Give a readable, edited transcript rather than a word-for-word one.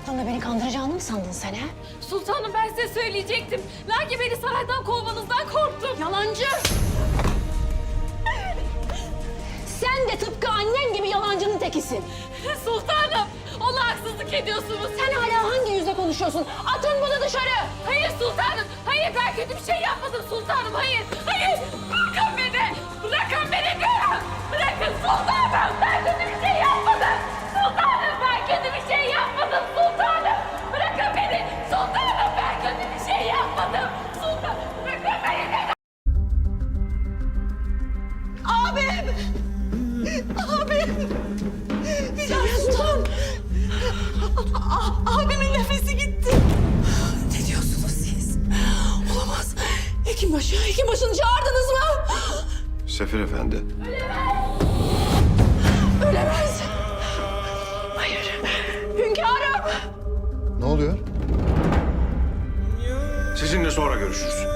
aklında beni kandıracağını mı sandın sen ha? Sultanım ben size söyleyecektim. Lakin beni saraydan kovmanızdan korktum. Yalancı! Sen de tıpkı annen gibi yalancının tekisin. Sultanım ona haksızlık ediyorsunuz. Sen hala hangi yüzle konuşuyorsun? Atın bunu dışarı! Hayır sultanım. Hayır ben kötü bir şey yapmadım sultanım. Hayır. Hayır. Bırakın beni. Bırakın beni diyorum. Bırakın sultanım. Ben kötü bir şey yapmadım. Sultanım ben kötü bir şey yapmadım sultanım. Bırakın beni. Sultanım ben kötü bir şey yapmadım. Sultanım bırakın beni dedim. Abim! Abim! Hicab Sultan! Abimin nefesi gitti. Ne diyorsunuz siz? Olamaz. Hekimbaşı'nı çağırdınız mı? Sefir Efendi. Ölemez. Hayır. Hünkârım. Ne oluyor? Sizinle sonra görüşürüz.